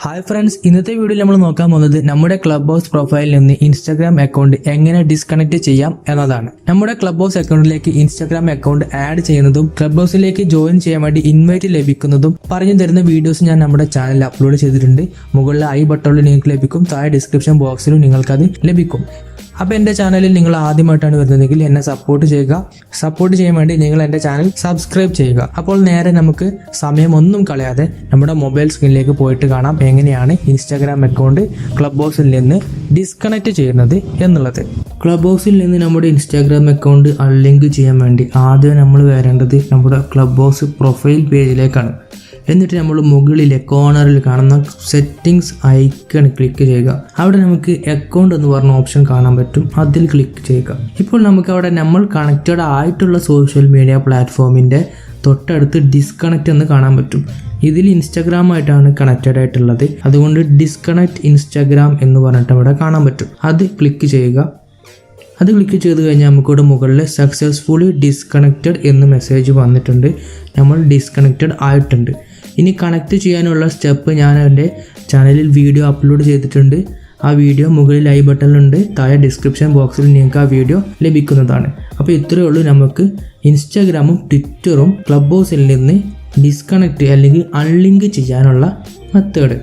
Hi friends, ഇന്നത്തെ വീഡിയോയിൽ നമ്മൾ നോക്കാൻ പോകുന്നത് നമ്മുടെ ക്ലബ് ഹൗസ് പ്രൊഫൈലിൽ നിന്ന് ഇൻസ്റ്റാഗ്രാം അക്കൗണ്ട് എങ്ങനെ ഡിസ്കണക്ട് ചെയ്യാം എന്നതാണ്. നമ്മുടെ ക്ലബ് ഹൗസ് അക്കൗണ്ടിലേക്ക് ഇൻസ്റ്റാഗ്രാം അക്കൗണ്ട് ആഡ് ചെയ്യുന്നതും ക്ലബ് ഹൗസിലേക്ക് ജോയിൻ ചെയ്യാൻ വേണ്ടി ഇൻവൈറ്റ് ലഭിക്കുന്നതും പറഞ്ഞു തരുന്ന വീഡിയോസ് ഞാൻ നമ്മുടെ ചാനലിൽ അപ്ലോഡ് ചെയ്തിട്ടുണ്ട്. മുകളിൽ ഐ ബട്ടണിൽ നിങ്ങൾക്ക് ലഭിക്കും, താഴെ ഡിസ്ക്രിപ്ഷൻ ബോക്സിലും നിങ്ങൾക്കത് ലഭിക്കും. അപ്പോൾ എൻ്റെ ചാനലിൽ നിങ്ങൾ ആദ്യമായിട്ടാണ് വരുന്നതെങ്കിൽ എന്നെ സപ്പോർട്ട് ചെയ്യുക. സപ്പോർട്ട് ചെയ്യാൻ വേണ്ടി നിങ്ങൾ എൻ്റെ ചാനൽ സബ്സ്ക്രൈബ് ചെയ്യുക. അപ്പോൾ നേരെ നമുക്ക് സമയമൊന്നും കളയാതെ നമ്മുടെ മൊബൈൽ സ്ക്രീനിലേക്ക് പോയിട്ട് കാണാം എങ്ങനെയാണ് ഇൻസ്റ്റാഗ്രാം അക്കൗണ്ട് ക്ലബ് ഹൗസിൽ നിന്ന് ഡിസ്കണക്ട് ചെയ്യുന്നത് എന്നുള്ളത്. ക്ലബ് ഹൗസിൽ നിന്ന് നമ്മുടെ ഇൻസ്റ്റാഗ്രാം അക്കൗണ്ട് അൺലിങ്ക് ചെയ്യാൻ വേണ്ടി ആദ്യം നമ്മൾ വരേണ്ടത് നമ്മുടെ ക്ലബ് ഹൗസ് പ്രൊഫൈൽ പേജിലേക്കാണ്. എന്നിട്ട് നമ്മൾ മുകളിലെ കോർണറിൽ കാണുന്ന സെറ്റിംഗ്സ് ഐക്കൺ ക്ലിക്ക് ചെയ്യുക. അവിടെ നമുക്ക് അക്കൗണ്ട് എന്ന് പറഞ്ഞ ഓപ്ഷൻ കാണാൻ പറ്റും, അതിൽ ക്ലിക്ക് ചെയ്യുക. ഇപ്പോൾ നമുക്ക് അവിടെ നമ്മൾ കണക്റ്റഡ് ആയിട്ടുള്ള സോഷ്യൽ മീഡിയ പ്ലാറ്റ്ഫോമിൻ്റെ തൊട്ടടുത്ത് ഡിസ്കണക്റ്റ് എന്ന് കാണാൻ പറ്റും. ഇതിൽ ഇൻസ്റ്റാഗ്രാമായിട്ടാണ് കണക്റ്റഡ് ആയിട്ടുള്ളത്, അതുകൊണ്ട് ഡിസ്കണക്റ്റ് ഇൻസ്റ്റാഗ്രാം എന്ന് പറഞ്ഞിട്ട് അവിടെ കാണാൻ പറ്റും. അത് ക്ലിക്ക് ചെയ്യുക. അത് ക്ലിക്ക് ചെയ്ത് കഴിഞ്ഞാൽ നമുക്കിവിടെ മുകളിൽ സക്സസ്ഫുള്ളി ഡിസ്കണക്റ്റഡ് എന്ന് മെസ്സേജ് വന്നിട്ടുണ്ട്. നമ്മൾ ഡിസ്കണക്റ്റഡ് ആയിട്ടുണ്ട്. ഇനി കണക്ട് ചെയ്യാനുള്ള സ്റ്റെപ്പ് ഞാൻ എൻ്റെ ചാനലിൽ വീഡിയോ അപ്ലോഡ് ചെയ്തിട്ടുണ്ട്. ആ വീഡിയോ മുകളിൽ ഐ ബട്ടണിലുണ്ട്, താഴെ ഡിസ്ക്രിപ്ഷൻ ബോക്സിൽ നിങ്ങൾക്ക് ആ വീഡിയോ ലഭിക്കുന്നതാണ്. അപ്പോൾ ഇത്രയേ ഉള്ളൂ നമുക്ക് ഇൻസ്റ്റാഗ്രാമും ട്വിറ്ററും ക്ലബ് ഹൗസിൽ നിന്ന് ഡിസ്കണക്റ്റ് അല്ലെങ്കിൽ അൺലിങ്ക് ചെയ്യാനുള്ള മെത്തേഡ്.